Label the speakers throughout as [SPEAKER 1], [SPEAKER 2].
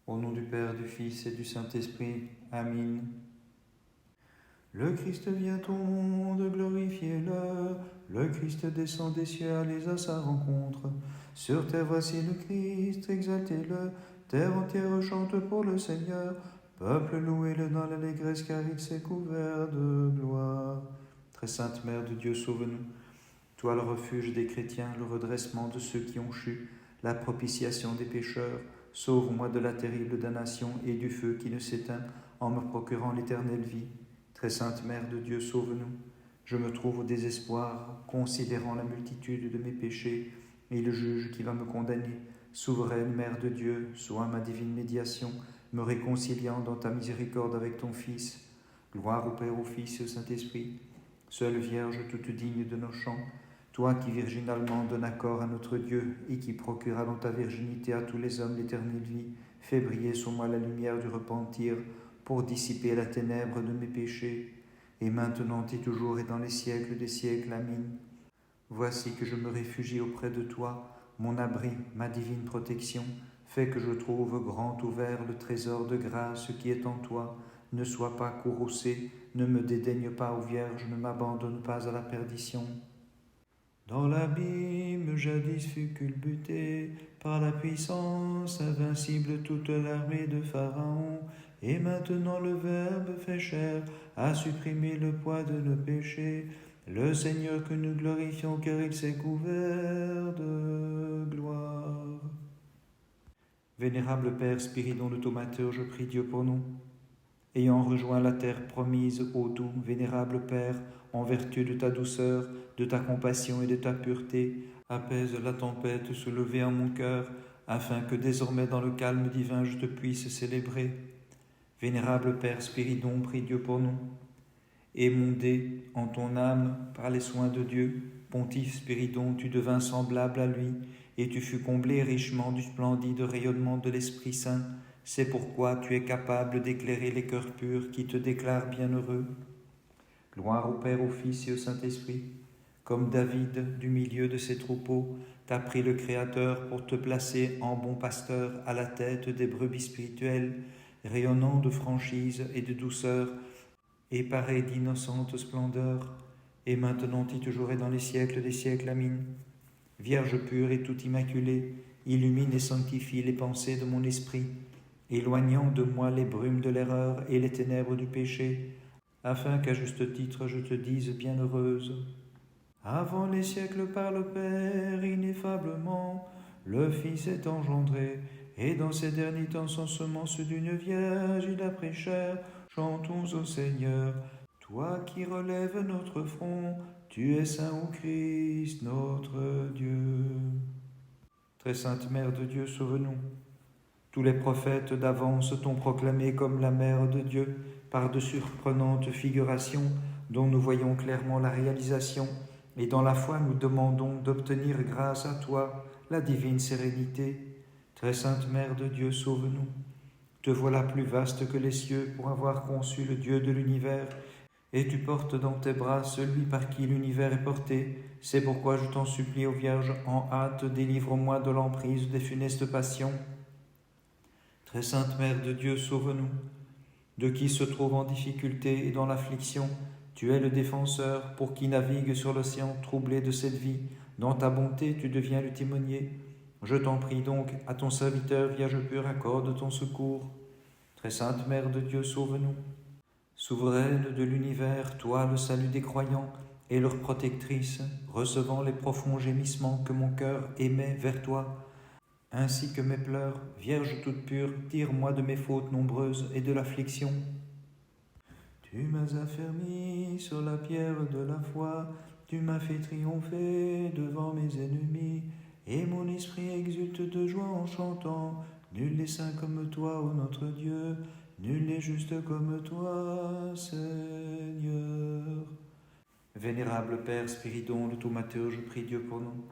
[SPEAKER 1] Au nom du Père, du Fils et du Saint-Esprit. Amen. Le Christ vient au monde, glorifiez-le. Le Christ descend des cieux, allez à sa rencontre. Sur terre, voici le Christ, exaltez-le. Terre entière chante pour le Seigneur. Peuple, louez-le dans l'allégresse, car il s'est couvert de gloire. Très sainte Mère de Dieu, sauve-nous. Toi, le refuge des chrétiens, le redressement de ceux qui ont chu, la propitiation des pécheurs, sauve-moi de la terrible damnation et du feu qui ne s'éteint en me procurant l'éternelle vie. Très sainte Mère de Dieu, sauve-nous. Je me trouve au désespoir, considérant la multitude de mes péchés et le juge qui va me condamner. Souveraine Mère de Dieu, sois ma divine médiation, me réconciliant dans ta miséricorde avec ton Fils. Gloire au Père, au Fils et au Saint-Esprit. Seule Vierge toute digne de nos chants, toi qui virginalement donnes accord à notre Dieu et qui procuras dans ta virginité à tous les hommes l'éternelle vie, fais briller sur moi la lumière du repentir pour dissiper la ténèbre de mes péchés, et maintenant et toujours et dans les siècles des siècles. Amen. Voici que je me réfugie auprès de toi, mon abri, ma divine protection. Fais que je trouve grand ouvert le trésor de grâce qui est en toi. Ne sois pas courroucé, ne me dédaigne pas, ô Vierge, ne m'abandonne pas à la perdition. Dans l'abîme jadis fut culbutée, par la puissance invincible toute l'armée de Pharaon, et maintenant le Verbe fait chair, a supprimé le poids de nos péchés. Le Seigneur que nous glorifions, car il s'est couvert de gloire. Vénérable Père Spiridon de Thaumaturge, je prie Dieu pour nous. Ayant rejoint la terre promise ô doux, vénérable Père, en vertu de ta douceur, de ta compassion et de ta pureté, apaise la tempête soulevée en mon cœur, afin que désormais dans le calme divin je te puisse célébrer. Vénérable Père Spiridon, prie Dieu pour nous. Émondé en ton âme par les soins de Dieu, pontife Spiridon, tu devins semblable à lui, et tu fus comblé richement du splendide rayonnement de l'Esprit Saint. C'est pourquoi tu es capable d'éclairer les cœurs purs qui te déclarent bienheureux. Gloire au Père, au Fils et au Saint-Esprit. Comme David, du milieu de ses troupeaux, t'as pris le Créateur pour te placer en bon pasteur à la tête des brebis spirituelles, rayonnant de franchise et de douceur, et paré d'innocente splendeur, et maintenant et toujours et dans les siècles des siècles. Amen. Vierge pure et tout immaculée, illumine et sanctifie les pensées de mon esprit, éloignant de moi les brumes de l'erreur et les ténèbres du péché, afin qu'à juste titre je te dise bienheureuse. Avant les siècles par le Père, ineffablement, le Fils est engendré, et dans ces derniers temps sans semence d'une vierge, il a pris chair. Chantons au Seigneur, toi qui relèves notre front, tu es saint ô Christ, notre Dieu. Très sainte Mère de Dieu, sauve-nous. Tous les prophètes d'avance t'ont proclamé comme la Mère de Dieu, par de surprenantes figurations dont nous voyons clairement la réalisation, et dans la foi nous demandons d'obtenir grâce à toi la divine sérénité. Très sainte Mère de Dieu, sauve-nous. Te voilà plus vaste que les cieux pour avoir conçu le Dieu de l'univers, et tu portes dans tes bras celui par qui l'univers est porté. C'est pourquoi je t'en supplie, ô Vierge, en hâte, délivre-moi de l'emprise des funestes passions. Très sainte Mère de Dieu, sauve-nous. De qui se trouve en difficulté et dans l'affliction, tu es le défenseur pour qui navigue sur l'océan troublé de cette vie. Dans ta bonté, tu deviens le timonier. Je t'en prie donc, à ton serviteur, Vierge pure, accorde ton secours. Très sainte Mère de Dieu, sauve-nous. Souveraine de l'univers, toi le salut des croyants et leur protectrice, recevant les profonds gémissements que mon cœur émet vers toi, ainsi que mes pleurs, Vierge toute pure, tire-moi de mes fautes nombreuses et de l'affliction. Tu m'as affermi sur la pierre de la foi, tu m'as fait triompher devant mes ennemis, et mon esprit exulte de joie en chantant. Nul n'est saint comme toi, ô notre Dieu, nul n'est juste comme toi, Seigneur. Vénérable Père Spiridon de Thaumaturge, je prie Dieu pour nous.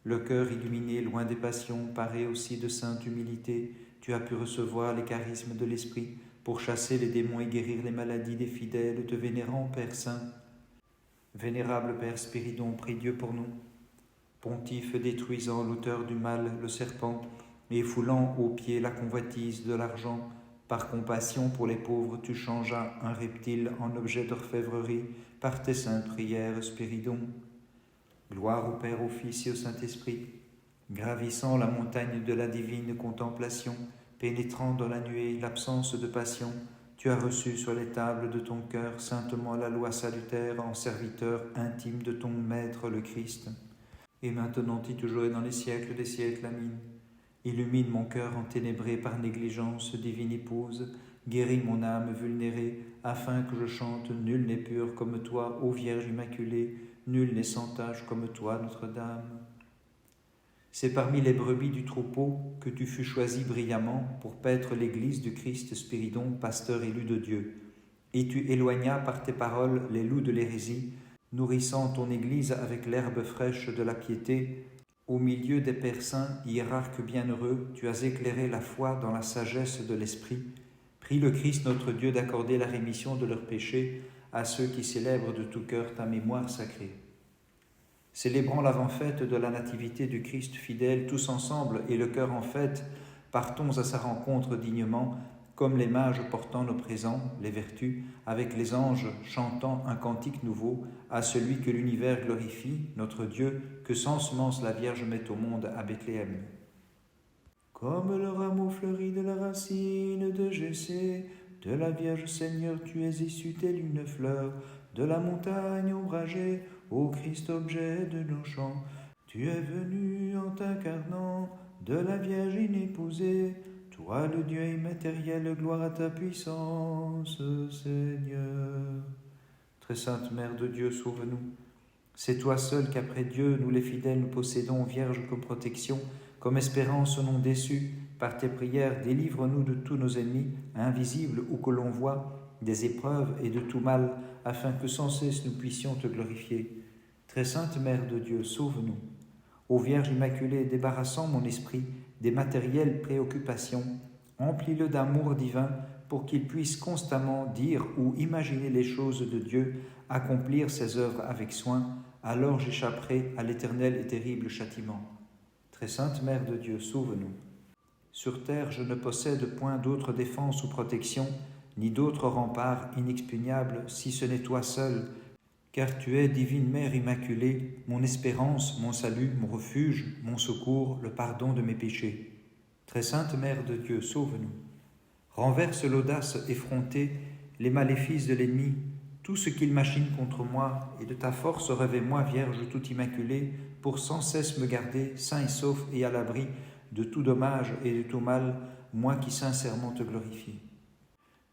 [SPEAKER 1] Le cœur illuminé, loin des passions, paré aussi de sainte humilité, tu as pu recevoir les charismes de l'Esprit pour chasser les démons et guérir les maladies des fidèles, te vénérant, Père Saint. Vénérable Père Spiridon, prie Dieu pour nous. Pontife détruisant l'auteur du mal, le serpent, mais foulant aux pieds la convoitise de l'argent, par compassion pour les pauvres, tu changeas un reptile en objet d'orfèvrerie par tes saintes prières, Spiridon. Gloire au Père, au Fils et au Saint-Esprit, gravissant la montagne de la divine contemplation, pénétrant dans la nuée l'absence de passion, tu as reçu sur les tables de ton cœur saintement la loi salutaire en serviteur intime de ton Maître le Christ. Et maintenant et toujours et dans les siècles des siècles, Amen. Illumine mon cœur enténébré par négligence, divine épouse, guéris mon âme vulnérée, afin que je chante. Nul n'est pur comme toi, ô Vierge Immaculée, nul n'est sans tache comme toi, Notre-Dame. C'est parmi les brebis du troupeau que tu fus choisi brillamment pour paître l'Église du Christ Spiridon, pasteur élu de Dieu. Et tu éloignas par tes paroles les loups de l'hérésie, nourrissant ton Église avec l'herbe fraîche de la piété. Au milieu des Pères saints, hiérarques bienheureux, tu as éclairé la foi dans la sagesse de l'Esprit. Prie le Christ notre Dieu d'accorder la rémission de leurs péchés à ceux qui célèbrent de tout cœur ta mémoire sacrée. Célébrant l'avant-fête de la nativité du Christ fidèle, tous ensemble et le cœur en fête, partons à sa rencontre dignement, comme les mages portant nos présents, les vertus, avec les anges chantant un cantique nouveau à celui que l'univers glorifie, notre Dieu, que sans semence la Vierge met au monde à Bethléem. Comme le rameau fleuri de la racine de Jessé, de la Vierge Seigneur, tu es issue telle une fleur, de la montagne ombragée, ô Christ objet de nos chants. Tu es venu en t'incarnant, de la Vierge inépousée, toi le Dieu immatériel, gloire à ta puissance, Seigneur. Très sainte Mère de Dieu, sauve-nous. C'est toi seul qu'après Dieu, nous les fidèles, nous possédons, Vierge, comme protection, comme espérance non déçue. Par tes prières, délivre-nous de tous nos ennemis, invisibles ou que l'on voit, des épreuves et de tout mal, afin que sans cesse nous puissions te glorifier. Très sainte Mère de Dieu, sauve-nous. Ô Vierge Immaculée, débarrassant mon esprit des matérielles préoccupations, emplis-le d'amour divin pour qu'il puisse constamment dire ou imaginer les choses de Dieu, accomplir ses œuvres avec soin, alors j'échapperai à l'éternel et terrible châtiment. Très sainte Mère de Dieu, sauve-nous. Sur terre, je ne possède point d'autre défense ou protection, ni d'autre rempart inexpugnable, si ce n'est toi seul, car tu es, divine Mère Immaculée, mon espérance, mon salut, mon refuge, mon secours, le pardon de mes péchés. Très sainte Mère de Dieu, sauve-nous. Renverse l'audace effrontée, les maléfices de l'ennemi, tout ce qu'il machine contre moi, et de ta force revêt-moi, Vierge tout immaculée, pour sans cesse me garder, sain et sauf et à l'abri de tout dommage et de tout mal, moi qui sincèrement te glorifie.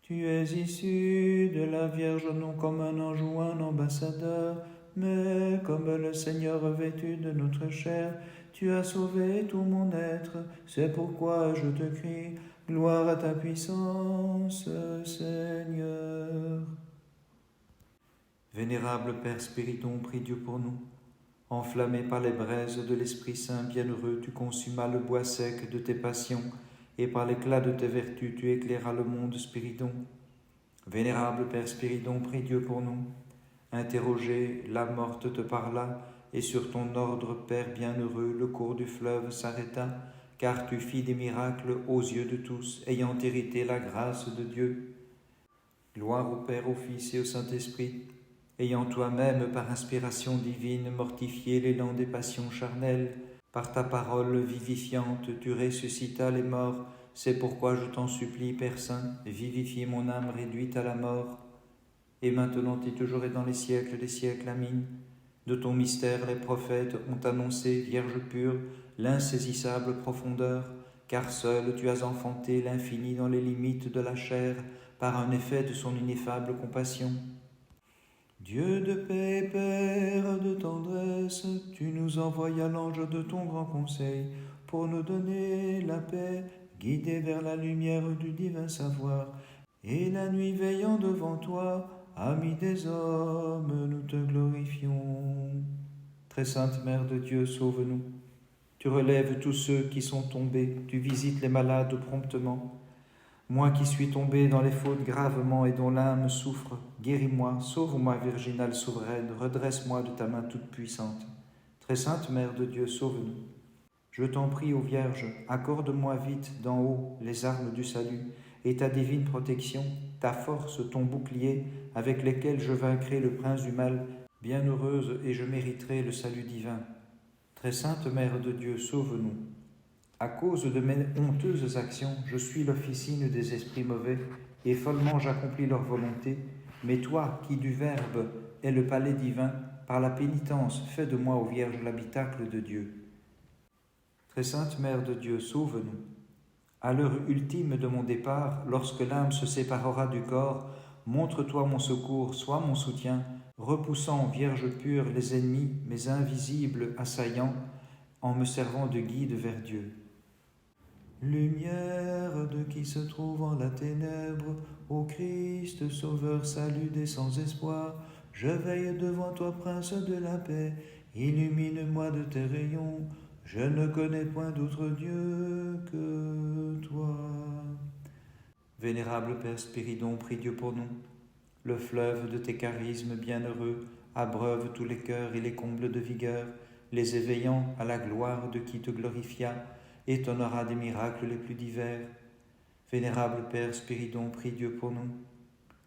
[SPEAKER 1] Tu es issu de la Vierge non comme un ange ou un ambassadeur, mais comme le Seigneur revêtu de notre chair, tu as sauvé tout mon être, c'est pourquoi je te crie, gloire à ta puissance, Seigneur. Vénérable Père Spiridon, prie Dieu pour nous. Enflammé par les braises de l'Esprit Saint bienheureux, tu consumas le bois sec de tes passions, et par l'éclat de tes vertus, tu éclairas le monde, Spiridon. Vénérable Père Spiridon, prie Dieu pour nous. Interrogé, la morte te parla, et sur ton ordre, Père bienheureux, le cours du fleuve s'arrêta, car tu fis des miracles aux yeux de tous, ayant hérité la grâce de Dieu. Gloire au Père, au Fils et au Saint-Esprit, ayant toi-même, par inspiration divine, mortifié l'élan des passions charnelles, par ta parole vivifiante, tu ressuscitas les morts. C'est pourquoi je t'en supplie, Père Saint, vivifie mon âme réduite à la mort. Et maintenant et toujours et dans les siècles des siècles, Amen. De ton mystère, les prophètes ont annoncé, Vierge pure, l'insaisissable profondeur, car seul tu as enfanté l'infini dans les limites de la chair, par un effet de son ineffable compassion. Dieu de paix, Père de tendresse, tu nous envoyas l'ange de ton grand conseil pour nous donner la paix, guidés vers la lumière du divin savoir. Et la nuit veillant devant toi, ami des hommes, nous te glorifions. Très sainte Mère de Dieu, sauve-nous. Tu relèves tous ceux qui sont tombés, tu visites les malades promptement. Moi qui suis tombé dans les fautes gravement et dont l'âme souffre, guéris-moi, sauve-moi, virginale souveraine, redresse-moi de ta main toute puissante. Très sainte Mère de Dieu, sauve-nous. Je t'en prie, ô Vierge, accorde-moi vite d'en haut les armes du salut et ta divine protection, ta force, ton bouclier, avec lesquels je vaincrai le prince du mal, bienheureuse et je mériterai le salut divin. Très sainte Mère de Dieu, sauve-nous. À cause de mes honteuses actions, je suis l'officine des esprits mauvais, et follement j'accomplis leur volonté. Mais toi, qui du Verbe es le palais divin, par la pénitence, fais de moi, ô Vierge, l'habitacle de Dieu. Très sainte Mère de Dieu, sauve-nous. À l'heure ultime de mon départ, lorsque l'âme se séparera du corps, montre-toi mon secours, sois mon soutien, repoussant, Vierge pure, les ennemis, mes invisibles assaillants, en me servant de guide vers Dieu. Lumière de qui se trouve en la ténèbre, ô Christ, Sauveur, salut des sans espoir, je veille devant toi, Prince de la paix, illumine-moi de tes rayons, je ne connais point d'autre Dieu que toi. Vénérable Père Spiridon, prie Dieu pour nous. Le fleuve de tes charismes bienheureux abreuve tous les cœurs et les comble de vigueur, les éveillant à la gloire de qui te glorifia et t'honora des miracles les plus divers. Vénérable Père Spiridon, prie Dieu pour nous.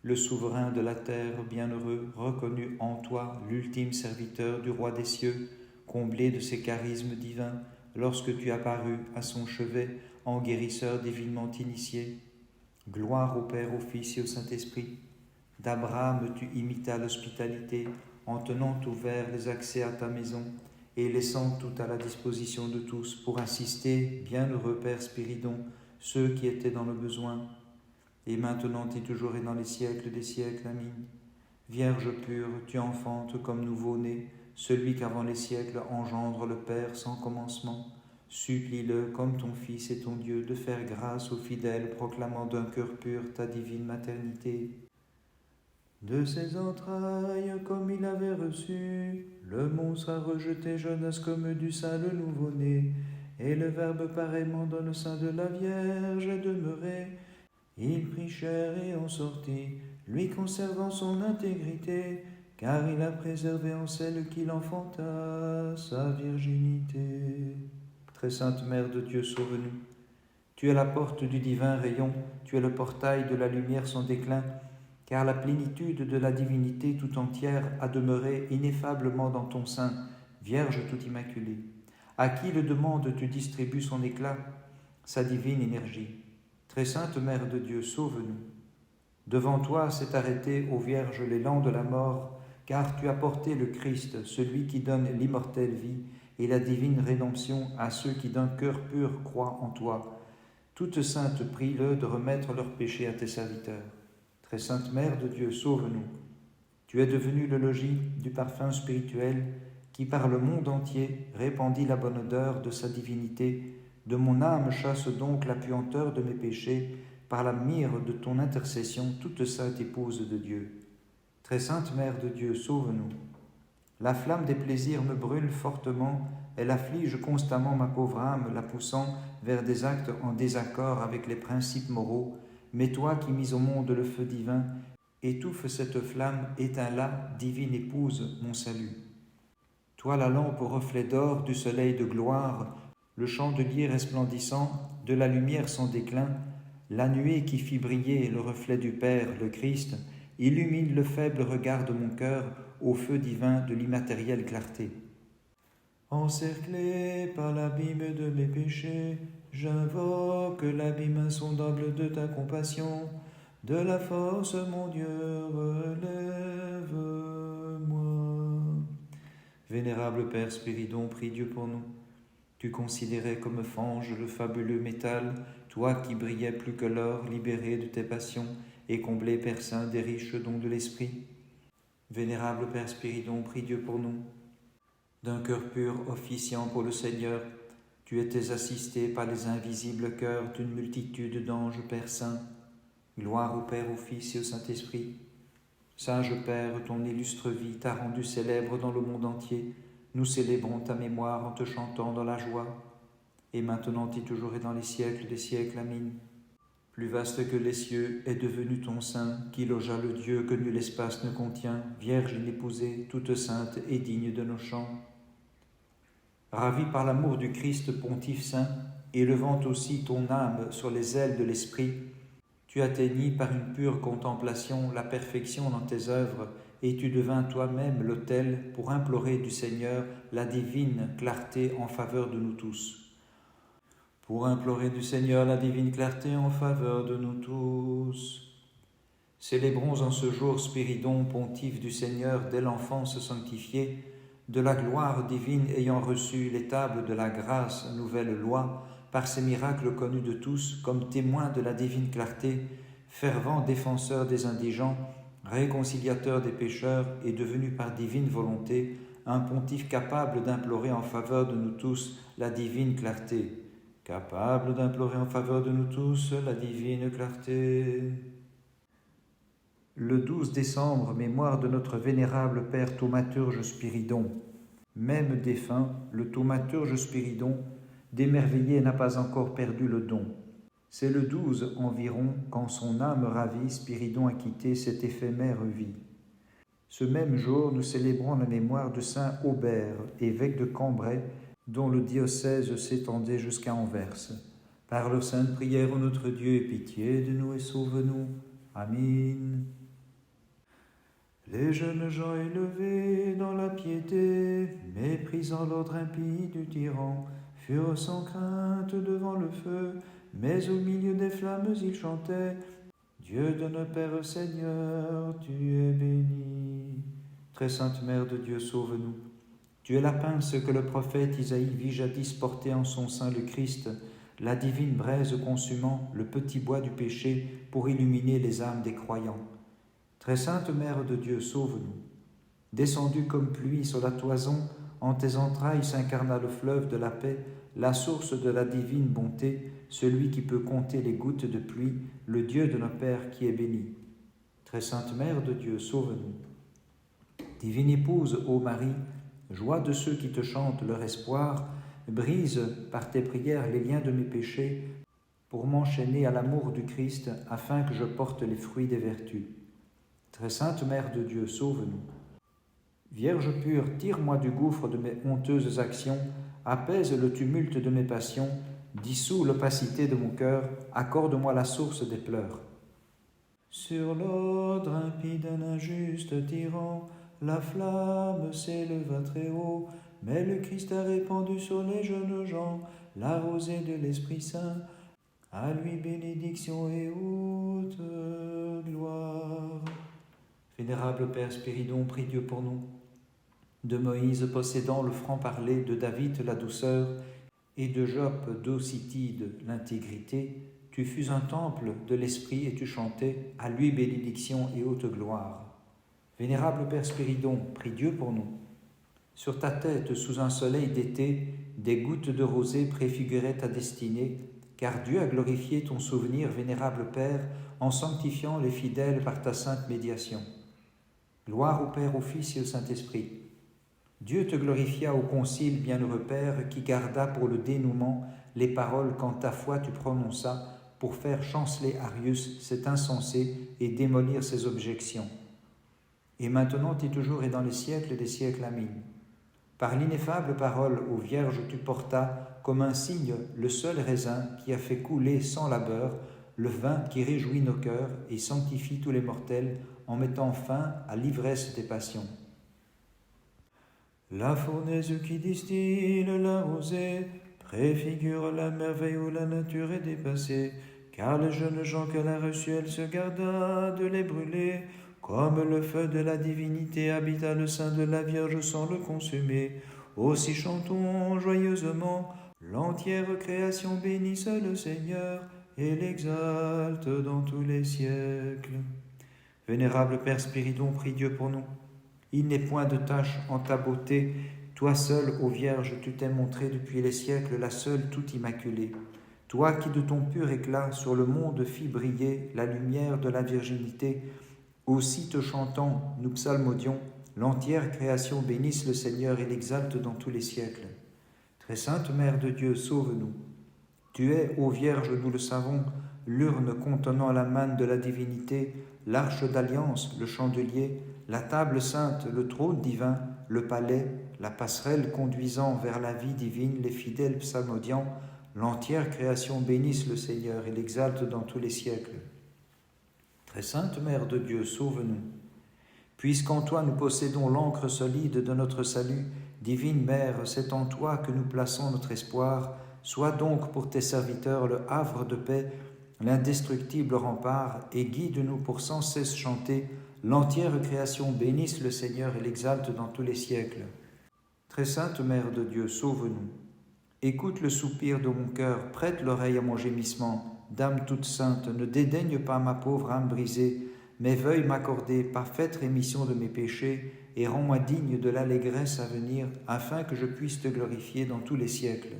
[SPEAKER 1] Le souverain de la terre bienheureux, reconnu en toi l'ultime serviteur du roi des cieux, comblé de ses charismes divins, lorsque tu apparus à son chevet en guérisseur divinement initié. Gloire au Père, au Fils et au Saint-Esprit. D'Abraham tu imitas l'hospitalité, en tenant ouverts les accès à ta maison, et laissant tout à la disposition de tous pour assister, bienheureux Père Spiridon, ceux qui étaient dans le besoin, et maintenant et toujours et dans les siècles des siècles. Amen. Vierge pure, tu enfantes comme nouveau-né, celui qu'avant les siècles engendre le Père sans commencement. Supplie-le, comme ton Fils et ton Dieu, de faire grâce aux fidèles, proclamant d'un cœur pur ta divine maternité. De ses entrailles, comme il avait reçu, le monstre a rejeté jeunesse comme du sein le nouveau-né, et le Verbe pareillement dans le sein de la Vierge est demeuré. Il prit chair et en sortit, lui conservant son intégrité, car il a préservé en celle qu'il enfanta sa virginité. Très sainte Mère de Dieu, sauve-nous. Tu es la porte du divin rayon, tu es le portail de la lumière sans déclin, car la plénitude de la divinité tout entière a demeuré ineffablement dans ton sein, Vierge tout immaculée. À qui le demande tu distribues son éclat, sa divine énergie. Très sainte Mère de Dieu, sauve-nous. Devant toi s'est arrêté, ô Vierge, l'élan de la mort, car tu as porté le Christ, celui qui donne l'immortelle vie et la divine rédemption à ceux qui d'un cœur pur croient en toi. Toute sainte, prie-le de remettre leurs péchés à tes serviteurs. Très sainte Mère de Dieu, sauve-nous. Tu es devenue le logis du parfum spirituel qui par le monde entier répandit la bonne odeur de sa divinité. De mon âme chasse donc la puanteur de mes péchés par la myrrhe de ton intercession, toute sainte épouse de Dieu. Très sainte Mère de Dieu, sauve-nous. La flamme des plaisirs me brûle fortement, elle afflige constamment ma pauvre âme, la poussant vers des actes en désaccord avec les principes moraux. Mais toi qui mis au monde le feu divin, étouffe cette flamme, éteins-la, divine épouse, mon salut. Toi la lampe au reflet d'or du soleil de gloire, le chandelier resplendissant de la lumière sans déclin, la nuée qui fit briller le reflet du Père, le Christ, illumine le faible regard de mon cœur au feu divin de l'immatérielle clarté. Encerclé par l'abîme de mes péchés, j'invoque l'abîme insondable de ta compassion. De la force, mon Dieu, relève-moi. Vénérable Père Spiridon, prie Dieu pour nous. Tu considérais comme fange le fabuleux métal, toi qui brillais plus que l'or, libéré de tes passions et comblé, Père Saint, des riches dons de l'Esprit. Vénérable Père Spiridon, prie Dieu pour nous. D'un cœur pur officiant pour le Seigneur, tu étais assisté par les invisibles cœurs d'une multitude d'anges, Père Saint. Gloire au Père, au Fils et au Saint-Esprit. Sage Père, ton illustre vie t'a rendu célèbre dans le monde entier. Nous célébrons ta mémoire en te chantant dans la joie. Et maintenant et toujours et dans les siècles des siècles. Amen. Plus vaste que les cieux est devenu ton sein, qui logea le Dieu que nul espace ne contient, Vierge inépousée, toute sainte et digne de nos chants. Ravi par l'amour du Christ pontife saint, élevant aussi ton âme sur les ailes de l'Esprit, tu atteignis par une pure contemplation la perfection dans tes œuvres, et tu devins toi-même l'autel pour implorer du Seigneur la divine clarté en faveur de nous tous. Pour implorer du Seigneur la divine clarté en faveur de nous tous. Célébrons en ce jour Spiridon, pontife du Seigneur dès l'enfance sanctifié, de la gloire divine ayant reçu les tables de la grâce, nouvelle loi, par ces miracles connus de tous, comme témoins de la divine clarté, fervent défenseur des indigents, réconciliateur des pécheurs et devenu par divine volonté, un pontife capable d'implorer en faveur de nous tous la divine clarté. Capable d'implorer en faveur de nous tous la divine clarté. Le 12 décembre, mémoire de notre vénérable Père Thaumaturge Spiridon. Même défunt, le Thaumaturge Spiridon, d'émerveillé n'a pas encore perdu le don. C'est le 12 environ, quand son âme ravie, Spiridon a quitté cette éphémère vie. Ce même jour, nous célébrons la mémoire de saint Aubert, évêque de Cambrai, dont le diocèse s'étendait jusqu'à Anvers. Par leur sainte prière, ô notre Dieu, aie pitié de nous et sauve-nous. Amen. Les jeunes gens élevés dans la piété, méprisant l'ordre impie du tyran, furent sans crainte devant le feu, mais au milieu des flammes ils chantaient « Dieu de nos Pères Seigneur, tu es béni. » Très sainte Mère de Dieu, sauve-nous. Tu es la pince que le prophète Isaïe vit jadis porter en son sein le Christ, la divine braise consumant le petit bois du péché pour illuminer les âmes des croyants. Très sainte Mère de Dieu, sauve-nous. Descendue comme pluie sur la toison, en tes entrailles s'incarna le fleuve de la paix, la source de la divine bonté, celui qui peut compter les gouttes de pluie, le Dieu de nos pères qui est béni. Très sainte Mère de Dieu, sauve-nous. Divine épouse, ô Marie, joie de ceux qui te chantent leur espoir, brise par tes prières les liens de mes péchés, pour m'enchaîner à l'amour du Christ, afin que je porte les fruits des vertus. Très sainte Mère de Dieu, sauve-nous. Vierge pure, tire-moi du gouffre de mes honteuses actions, apaise le tumulte de mes passions, dissous l'opacité de mon cœur, accorde-moi la source des pleurs. Sur l'ordre impie d'un injuste tyran, la flamme s'éleva très haut, mais le Christ a répandu sur les jeunes gens la rosée de l'Esprit Saint. À lui bénédiction et haute gloire. Vénérable Père Spiridon, prie Dieu pour nous. De Moïse possédant le franc-parler, de David la douceur, et de Job Dositide l'intégrité, tu fus un temple de l'Esprit et tu chantais « À lui bénédiction et haute gloire ». Vénérable Père Spiridon, prie Dieu pour nous. Sur ta tête, sous un soleil d'été, des gouttes de rosée préfiguraient ta destinée, car Dieu a glorifié ton souvenir, vénérable Père, en sanctifiant les fidèles par ta sainte médiation. Gloire au Père, au Fils et au Saint-Esprit. Dieu te glorifia au concile, bienheureux Père, qui garda pour le dénouement les paroles qu'en ta foi tu prononças pour faire chanceler Arius, cet insensé, et démolir ses objections. Et maintenant et toujours et dans les siècles des siècles, amen. Par l'ineffable parole aux vierges tu portas, comme un signe, le seul raisin qui a fait couler sans labeur le vin qui réjouit nos cœurs et sanctifie tous les mortels en mettant fin à l'ivresse des passions. La fournaise qui distille la rosée préfigure la merveille où la nature est dépassée, car les jeunes gens qu'elle a reçus, elle se garda de les brûler, comme le feu de la divinité habita le sein de la Vierge sans le consumer. Aussi chantons joyeusement, l'entière création bénisse le Seigneur et l'exalte dans tous les siècles. Vénérable Père Spiridon, prie Dieu pour nous. Il n'est point de tache en ta beauté, toi seul, ô Vierge, tu t'es montrée depuis les siècles la seule tout immaculée. Toi qui de ton pur éclat sur le monde fis briller la lumière de la virginité, aussi te chantant, nous psalmodions, l'entière création bénisse le Seigneur et l'exalte dans tous les siècles. Très sainte Mère de Dieu, sauve-nous. Tu es, ô Vierge, nous le savons, l'urne contenant la manne de la divinité, l'arche d'alliance, le chandelier, la table sainte, le trône divin, le palais, la passerelle conduisant vers la vie divine, les fidèles psalmodiants, l'entière création bénisse le Seigneur et l'exalte dans tous les siècles. Très sainte Mère de Dieu, sauve-nous. Puisqu'en toi nous possédons l'encre solide de notre salut, divine Mère, c'est en toi que nous plaçons notre espoir. Sois donc pour tes serviteurs le havre de paix, l'indestructible rempart, et guide-nous pour sans cesse chanter. L'entière création bénisse le Seigneur et l'exalte dans tous les siècles. Très sainte Mère de Dieu, sauve-nous. Écoute le soupir de mon cœur, prête l'oreille à mon gémissement. Dame toute sainte, ne dédaigne pas ma pauvre âme brisée, mais veuille m'accorder parfaite rémission de mes péchés et rends-moi digne de l'allégresse à venir, afin que je puisse te glorifier dans tous les siècles.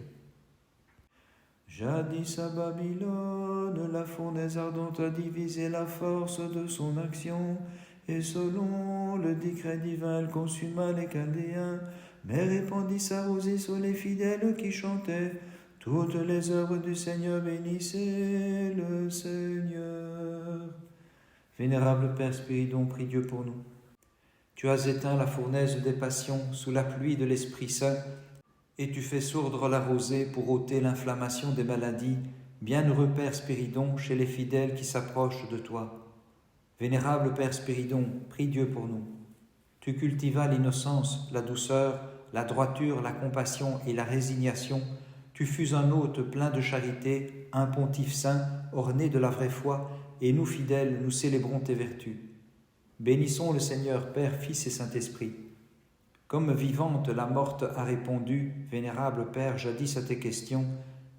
[SPEAKER 1] Jadis à Babylone, la fournaise ardente a divisé la force de son action, et selon le décret divin, elle consuma les Chaldéens, mais répandit sa rosée sur les fidèles qui chantaient. Toutes les œuvres du Seigneur bénissaient le Seigneur. Vénérable Père Spiridon, prie Dieu pour nous. Tu as éteint la fournaise des passions sous la pluie de l'Esprit Saint, et tu fais sourdre la rosée pour ôter l'inflammation des maladies. Bienheureux Père Spiridon, chez les fidèles qui s'approchent de toi. Vénérable Père Spiridon, prie Dieu pour nous. Tu cultivas l'innocence, la douceur, la droiture, la compassion et la résignation. Tu fus un hôte plein de charité, un pontife saint, orné de la vraie foi, et nous fidèles, nous célébrons tes vertus. Bénissons le Seigneur, Père, Fils et Saint-Esprit. Comme vivante, la morte a répondu, vénérable Père, jadis à tes questions.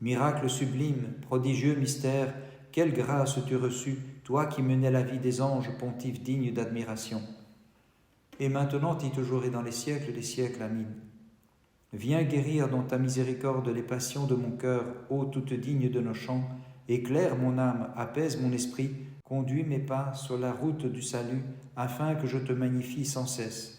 [SPEAKER 1] Miracle sublime, prodigieux mystère, quelle grâce tu reçus, toi qui menais la vie des anges, pontife digne d'admiration. Et maintenant et toujours et dans les siècles des siècles, Amen. Viens guérir dans ta miséricorde les passions de mon cœur, ô toute digne de nos chants. Éclaire mon âme, apaise mon esprit, conduis mes pas sur la route du salut, afin que je te magnifie sans cesse.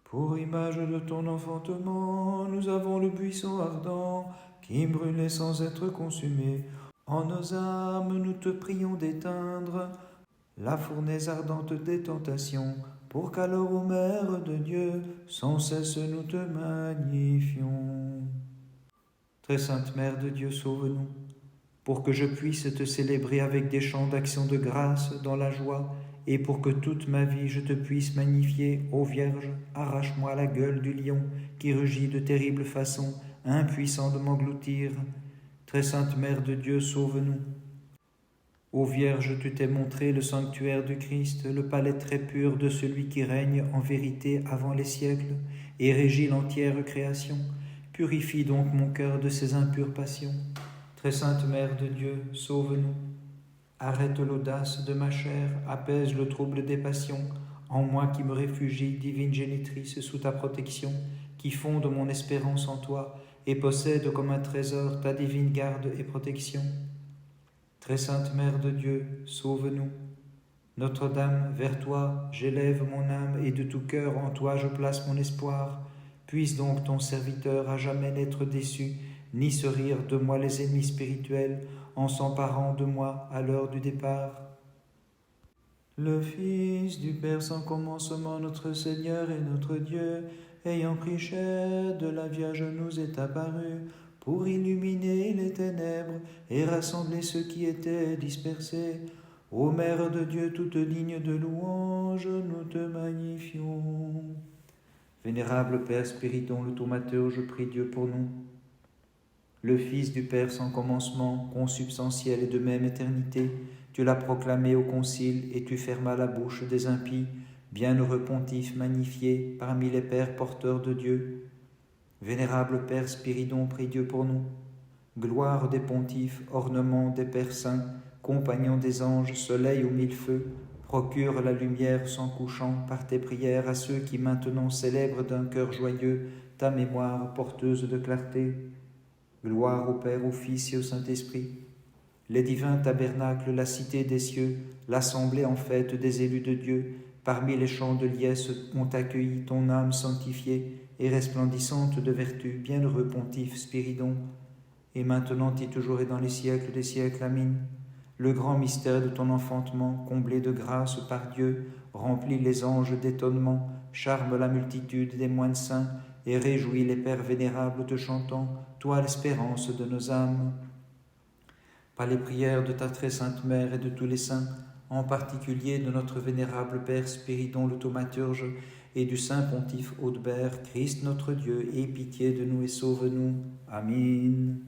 [SPEAKER 1] Pour image de ton enfantement, nous avons le buisson ardent, qui brûlait sans être consumé. En nos âmes, nous te prions d'éteindre la fournaise ardente des tentations, pour qu'alors, ô Mère de Dieu, sans cesse nous te magnifions. Très sainte Mère de Dieu, sauve-nous, pour que je puisse te célébrer avec des chants d'action de grâce dans la joie, et pour que toute ma vie je te puisse magnifier, ô Vierge, arrache-moi la gueule du lion qui rugit de terrible façon, impuissant de m'engloutir. Très sainte Mère de Dieu, sauve-nous. Ô Vierge, tu t'es montré le sanctuaire du Christ, le palais très pur de celui qui règne en vérité avant les siècles et régit l'entière création. Purifie donc mon cœur de ses impures passions. Très sainte Mère de Dieu, sauve-nous. Arrête l'audace de ma chair, apaise le trouble des passions, en moi qui me réfugie, divine génitrice, sous ta protection, qui fonde mon espérance en toi et possède comme un trésor ta divine garde et protection. Très sainte Mère de Dieu, sauve-nous. Notre-Dame, vers toi, j'élève mon âme et de tout cœur en toi je place mon espoir. Puisse donc ton serviteur à jamais n'être déçu, ni se rire de moi les ennemis spirituels, en s'emparant de moi à l'heure du départ. Le Fils du Père sans commencement, notre Seigneur et notre Dieu, ayant pris chair de la Vierge nous est apparu, pour illuminer les ténèbres et rassembler ceux qui étaient dispersés. Ô Mère de Dieu, toute digne de louange, nous te magnifions. Vénérable Père Spiridon, le thaumaturge, prie Dieu pour nous. Le Fils du Père sans commencement, consubstantiel et de même éternité, tu l'as proclamé au concile et tu fermas la bouche des impies, bienheureux pontife magnifié parmi les pères porteurs de Dieu. Vénérable Père Spiridon, prie Dieu pour nous. Gloire des pontifes, ornement des pères saints, compagnon des anges, soleil aux mille feux, procure la lumière sans couchant par tes prières à ceux qui maintenant célèbrent d'un cœur joyeux ta mémoire porteuse de clarté. Gloire au Père, au Fils et au Saint-Esprit. Les divins tabernacles, la cité des cieux, l'assemblée en fête des élus de Dieu, parmi les chants de liesse ont accueilli ton âme sanctifiée et resplendissante de vertu, bienheureux pontife Spiridon, et maintenant et toujours et dans les siècles des siècles. Amen. Le grand mystère de ton enfantement, comblé de grâce par Dieu, remplit les anges d'étonnement, charme la multitude des moines saints et réjouit les pères vénérables te chantant, toi l'espérance de nos âmes. Par les prières de ta très sainte mère et de tous les saints, en particulier de notre vénérable Père Spiridon le thaumaturge et du saint pontife Audebert, Christ notre Dieu, aie pitié de nous et sauve-nous. Amen.